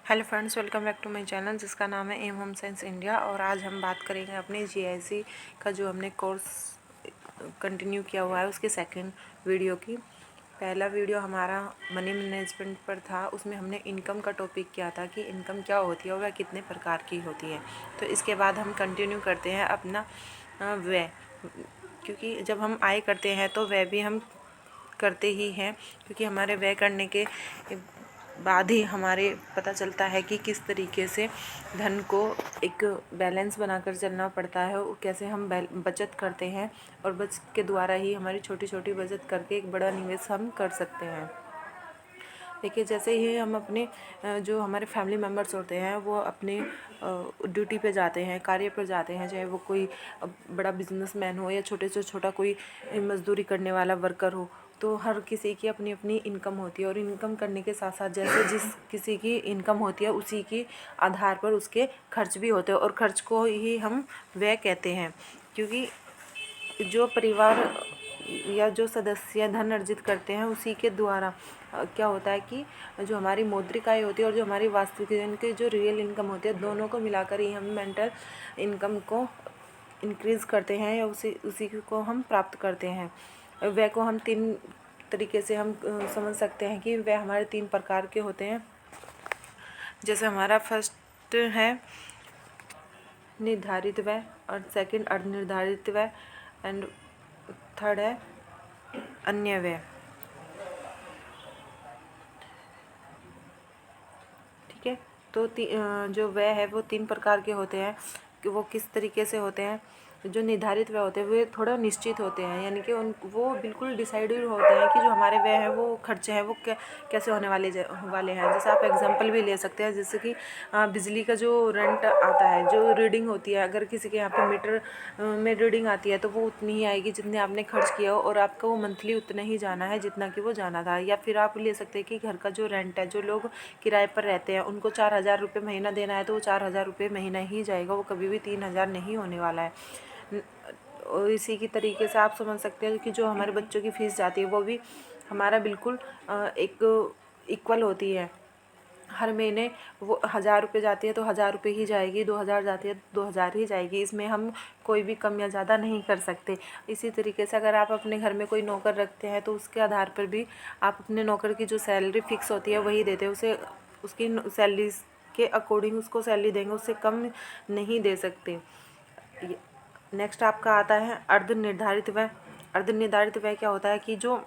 Hello friends, welcome back to my channel जिसका नाम है एम होम साइंस इंडिया। और आज हम बात करेंगे अपने जीआईसी का जो हमने कोर्स कंटिन्यू किया हुआ है उसके सेकंड वीडियो की। पहला वीडियो हमारा मनी मैनेजमेंट पर था, उसमें हमने इनकम का टॉपिक किया था कि इनकम क्या होती है और वह कितने प्रकार की होती है। तो इसके बाद हम कंटिन्यू करते हैं अपना व्यय, क्योंकि जब हम आय करते हैं तो व्यय भी हम करते ही हैं, क्योंकि हमारे व्यय करने के बाद ही हमारे पता चलता है कि किस तरीके से धन को एक बैलेंस बनाकर चलना पड़ता है और कैसे हम बचत करते हैं, और बचत के द्वारा ही हमारी छोटी छोटी बचत करके एक बड़ा निवेश हम कर सकते हैं। देखिए, जैसे ही हम अपने जो हमारे फैमिली मेम्बर्स होते हैं वो अपने ड्यूटी पे जाते हैं, कार्य पर जाते हैं, चाहे वो कोई बड़ा बिजनेसमैन हो या छोटे से छोटा कोई मजदूरी करने वाला वर्कर हो, तो हर किसी की अपनी अपनी इनकम होती है। और इनकम करने के साथ साथ जैसे जिस किसी की इनकम होती है उसी के आधार पर उसके खर्च भी होते हैं, और खर्च को ही हम व्यय कहते हैं। क्योंकि जो परिवार या जो सदस्य धन अर्जित करते हैं उसी के द्वारा क्या होता है कि जो हमारी मौद्रिक आय होती है और जो हमारी वास्तविक इनकी जो रियल इनकम होती है, दोनों को मिलाकर ही हम मेंटल इनकम को इंक्रीज़ करते हैं या उसी को हम प्राप्त करते हैं। व्यय को हम तीन तरीके से हम समझ सकते हैं कि वह हमारे तीन प्रकार के होते हैं। जैसे हमारा फर्स्ट है निर्धारित व्यय, और सेकंड अनिर्धारित व्यय, एंड थर्ड है अन्य व्यय। ठीक है, तो जो व्यय है वो तीन प्रकार के होते हैं। कि वो किस तरीके से होते हैं। जो निर्धारित व्यय होते हैं वे थोड़ा निश्चित होते हैं, यानी कि वो बिल्कुल डिसाइडेड होते हैं कि जो हमारे व्यय हैं वो खर्चे हैं वो कैसे होने वाले हैं। जैसे आप एग्जांपल भी ले सकते हैं, जैसे कि बिजली का जो रेंट आता है, जो रीडिंग होती है, अगर किसी के यहाँ पे मीटर में रीडिंग आती है तो वो उतनी ही आएगी जितने आपने खर्च किया हो, और आपका वो मंथली उतना ही जाना है जितना कि वो जाना था। या फिर आप ले सकते हैं कि घर का जो रेंट है, जो लोग किराए पर रहते हैं उनको 4,000 रुपये महीना देना है, तो वो 4,000 रुपये महीना ही जाएगा, वो कभी भी 3,000 नहीं होने वाला है। और इसी की तरीके से आप समझ सकते हैं कि जो हमारे बच्चों की फ़ीस जाती है वो भी हमारा बिल्कुल एक इक्वल होती है। हर महीने वो 1,000 रुपये जाती है तो 1,000 रुपये ही जाएगी, 2,000 जाती है 2,000 ही जाएगी, इसमें हम कोई भी कम या ज़्यादा नहीं कर सकते। इसी तरीके से अगर आप अपने घर में कोई नौकर रखते हैं तो उसके आधार पर भी आप अपने नौकर की जो सैलरी फिक्स होती है वही देते हैं, उसे उसकी सैलरी के अकॉर्डिंग उसको सैलरी देंगे, उससे कम नहीं दे सकते। नेक्स्ट आपका आता है अर्ध निर्धारित व्यय। अर्ध निर्धारित व्यय क्या होता है कि जो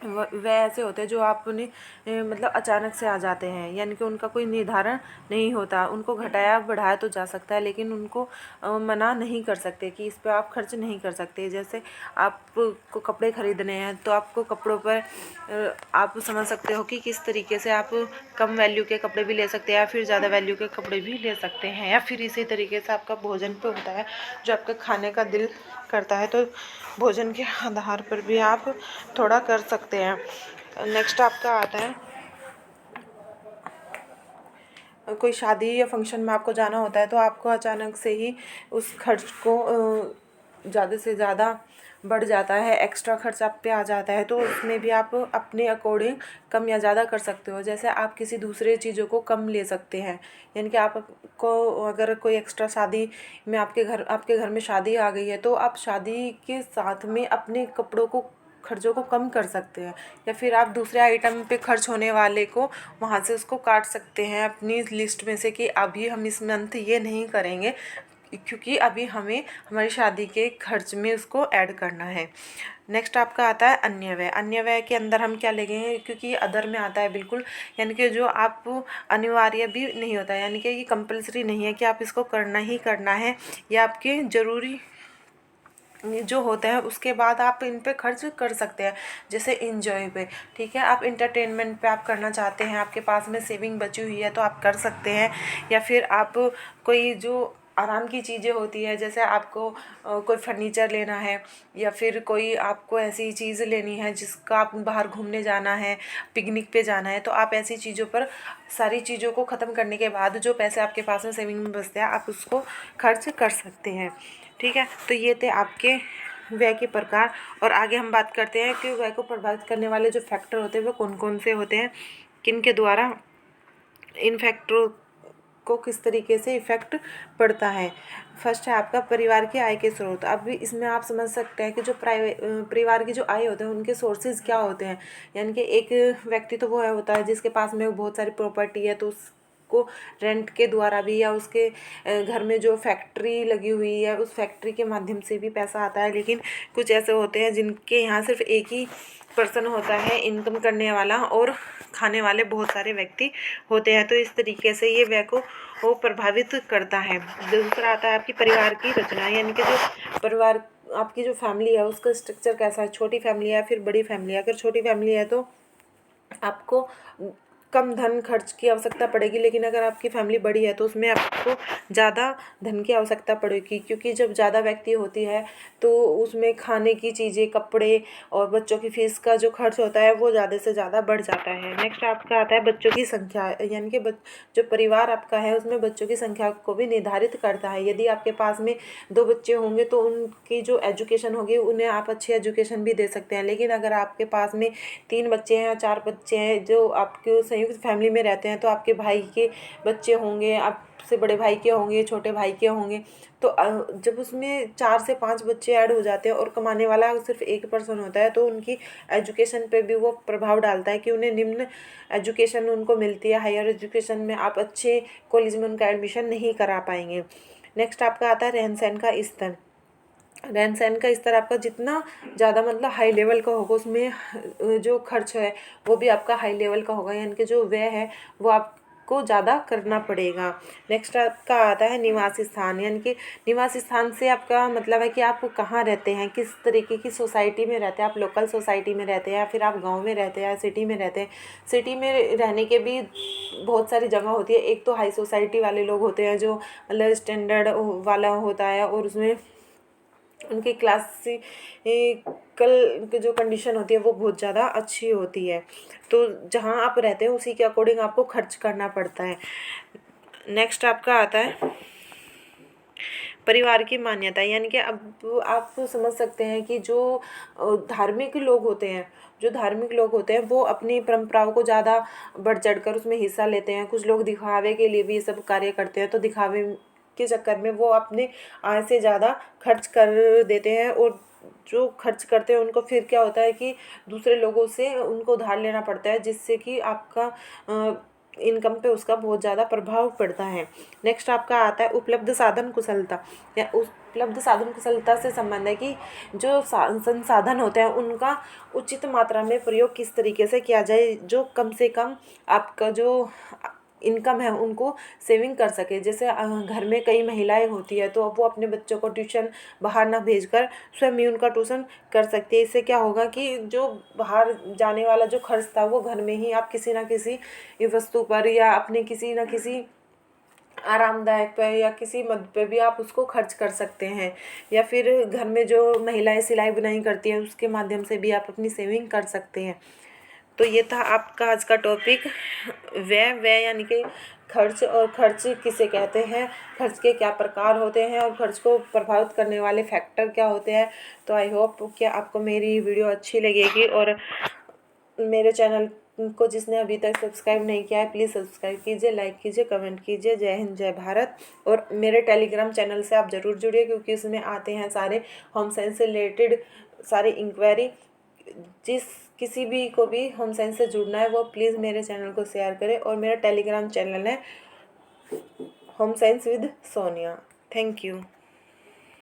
वह ऐसे होते हैं जो आपने मतलब अचानक से आ जाते हैं, यानी कि उनका कोई निर्धारण नहीं होता। उनको घटाया बढ़ाया तो जा सकता है, लेकिन उनको मना नहीं कर सकते कि इस पे आप खर्च नहीं कर सकते। जैसे आपको कपड़े खरीदने हैं तो आपको कपड़ों पर आप समझ सकते हो कि किस तरीके से आप कम वैल्यू के कपड़े भी ले सकते हैं या फिर ज़्यादा वैल्यू के कपड़े भी ले सकते हैं। या फिर इसी तरीके से आपका भोजन पे होता है, जो आपका खाने का दिल करता है तो भोजन के आधार पर भी आप थोड़ा कर सकते हैं। नेक्स्ट आपका आता है कोई शादी या फंक्शन में आपको जाना होता है तो आपको अचानक से ही उस खर्च को ज़्यादा से ज़्यादा बढ़ जाता है, एक्स्ट्रा खर्च आप पे आ जाता है, तो उसमें भी आप अपने अकॉर्डिंग कम या ज़्यादा कर सकते हो। जैसे आप किसी दूसरे चीज़ों को कम ले सकते हैं, यानी कि आपको अगर कोई एक्स्ट्रा शादी में आपके घर में शादी आ गई है तो आप शादी के साथ में अपने कपड़ों को खर्चों को कम कर सकते हैं, या फिर आप दूसरे आइटम पे खर्च होने वाले को वहाँ से उसको काट सकते हैं अपनी लिस्ट में से कि अभी हम इस मंथ ये नहीं करेंगे, क्योंकि अभी हमें हमारी शादी के खर्च में उसको ऐड करना है। नेक्स्ट आपका आता है अन्य व्यय। अन्य व्यय के अंदर हम क्या लेंगे, क्योंकि अदर में आता है बिल्कुल, यानी कि जो आप अनिवार्य भी नहीं होता, यानी कि ये कंपलसरी नहीं है कि आप इसको करना ही करना है, या आपके ज़रूरी जो होते हैं उसके बाद आप इन पे खर्च कर सकते हैं। जैसे इंजॉय पे, ठीक है, आप इंटरटेनमेंट पे आप करना चाहते हैं, आपके पास में सेविंग बची हुई है तो आप कर सकते हैं। या फिर आप कोई जो आराम की चीज़ें होती है, जैसे आपको कोई फर्नीचर लेना है, या फिर कोई आपको ऐसी चीज़ लेनी है जिसका आप बाहर घूमने जाना है, पिकनिक पे जाना है, तो आप ऐसी चीज़ों पर सारी चीज़ों को ख़त्म करने के बाद जो पैसे आपके पास में सेविंग में बचते हैं आप उसको खर्च कर सकते हैं। ठीक है, तो ये थे आपके व्यय के प्रकार। और आगे हम बात करते हैं कि व्यय को प्रभावित करने वाले जो फैक्टर होते हैं वो कौन कौन से होते हैं, किन के द्वारा इन फैक्टरों को किस तरीके से इफ़ेक्ट पड़ता है। फर्स्ट है आपका परिवार की आय के स्रोत। अब इसमें आप समझ सकते हैं कि जो परिवार की जो आय होते हैं उनके सोर्सेज क्या होते हैं। यानी कि एक व्यक्ति तो वो है होता है जिसके पास में बहुत सारी प्रॉपर्टी है, तो उसको रेंट के द्वारा भी या उसके घर में जो फैक्ट्री लगी हुई है उस फैक्ट्री के माध्यम से भी पैसा आता है। लेकिन कुछ ऐसे होते हैं जिनके यहाँ सिर्फ एक ही पर्सन होता है इनकम करने वाला और खाने वाले बहुत सारे व्यक्ति होते हैं, तो इस तरीके से ये व्यय को वो प्रभावित करता है। दूसरा आता है आपकी परिवार की रचना, यानी कि जो परिवार आपकी जो फैमिली है उसका स्ट्रक्चर कैसा है, छोटी फैमिली है या फिर बड़ी फैमिली है। अगर छोटी फैमिली है तो आपको कम धन खर्च की आवश्यकता पड़ेगी, लेकिन अगर आपकी फैमिली बड़ी है तो उसमें आपको ज़्यादा धन की आवश्यकता पड़ेगी, क्योंकि जब ज़्यादा व्यक्ति होती है तो उसमें खाने की चीज़ें, कपड़े और बच्चों की फीस का जो खर्च होता है वो ज़्यादा से ज़्यादा बढ़ जाता है। नेक्स्ट आपका आता है बच्चों की संख्या, यानी कि जो परिवार आपका है उसमें बच्चों की संख्या को भी निर्धारित करता है। यदि आपके पास में 2 बच्चे होंगे तो उनकी जो एजुकेशन होगी उन्हें आप अच्छी एजुकेशन भी दे सकते हैं। लेकिन अगर आपके पास में 3 बच्चे हैं या 4 बच्चे हैं जो आपके संयुक्त फैमिली में रहते हैं, तो आपके भाई के बच्चे होंगे, आपसे बड़े भाई के होंगे, छोटे भाई के होंगे, तो जब उसमें 4 से 5 बच्चे ऐड हो जाते हैं और कमाने वाला सिर्फ एक पर्सन होता है तो उनकी एजुकेशन पे भी वो प्रभाव डालता है कि उन्हें निम्न एजुकेशन उनको मिलती है। हायर एजुकेशन में आप अच्छे कॉलेज में उनका एडमिशन नहीं करा पाएंगे। नेक्स्ट आपका आता है रहन सहन का स्तर। रहन सहन का स्तर आपका जितना ज़्यादा मतलब हाई लेवल का होगा उसमें जो खर्च है वो भी आपका हाई लेवल का होगा, यानी कि जो व्यय है वो आपको ज़्यादा करना पड़ेगा। नेक्स्ट आपका आता है निवास स्थान, यानी कि निवास स्थान से आपका मतलब है कि आप कहाँ रहते हैं, किस तरीके की सोसाइटी में रहते हैं। आप लोकल सोसाइटी में रहते हैं या फिर आप गाँव में रहते हैं या सिटी में रहते हैं। सिटी में रहने के भी बहुत सारी जगह होती है। एक तो हाई सोसाइटी वाले लोग होते हैं जो मतलब स्टैंडर्ड वाला होता है और उसमें उनकी क्लासिकल की जो कंडीशन होती है वो बहुत ज़्यादा अच्छी होती है, तो जहाँ आप रहते हैं उसी के अकॉर्डिंग आपको खर्च करना पड़ता है। नेक्स्ट आपका आता है परिवार की मान्यता, यानी कि अब आप समझ सकते हैं कि जो धार्मिक लोग होते हैं वो अपनी परंपराओं को ज़्यादा बढ़ चढ़ कर उसमें हिस्सा लेते हैं। कुछ लोग दिखावे के लिए भी ये सब कार्य करते हैं, तो दिखावे के चक्कर में वो अपने आय से ज़्यादा खर्च कर देते हैं, और जो खर्च करते हैं उनको फिर क्या होता है कि दूसरे लोगों से उनको उधार लेना पड़ता है, जिससे कि आपका इनकम पे उसका बहुत ज़्यादा प्रभाव पड़ता है। नेक्स्ट आपका आता है उपलब्ध साधन कुशलता, या उपलब्ध साधन कुशलता से संबंध है कि जो संसाधन होते हैं उनका उचित मात्रा में प्रयोग किस तरीके से किया जाए, जो कम से कम आपका जो इनकम है उनको सेविंग कर सके। जैसे घर में कई महिलाएं होती है तो वो अपने बच्चों को ट्यूशन बाहर ना भेजकर स्वयं ही उनका ट्यूशन कर सकती है। इससे क्या होगा कि जो बाहर जाने वाला जो खर्च था वो घर में ही आप किसी ना किसी वस्तु पर या अपने किसी ना किसी आरामदायक पे या किसी मद पे भी आप उसको खर्च कर सकते हैं, या फिर घर में जो महिलाएं सिलाई बुनाई करती हैं उसके माध्यम से भी आप अपनी सेविंग कर सकते हैं। तो ये था आपका आज का टॉपिक व्यय यानी कि खर्च, और खर्च किसे कहते हैं, खर्च के क्या प्रकार होते हैं और खर्च को प्रभावित करने वाले फैक्टर क्या होते हैं। तो आई होप कि आपको मेरी वीडियो अच्छी लगेगी, और मेरे चैनल को जिसने अभी तक सब्सक्राइब नहीं किया है प्लीज़ सब्सक्राइब कीजिए, लाइक कीजिए, कमेंट कीजिए। जय हिंद, जय भारत। और मेरे टेलीग्राम चैनल से आप ज़रूर जुड़िए, क्योंकि उसमें आते हैं सारे होम साइंस से रिलेटेड सारी इंक्वायरी। जिस किसी भी को भी होम साइंस से जुड़ना है वो प्लीज़ मेरे चैनल को शेयर करें, और मेरा टेलीग्राम चैनल है home science with Sonia. Thank you.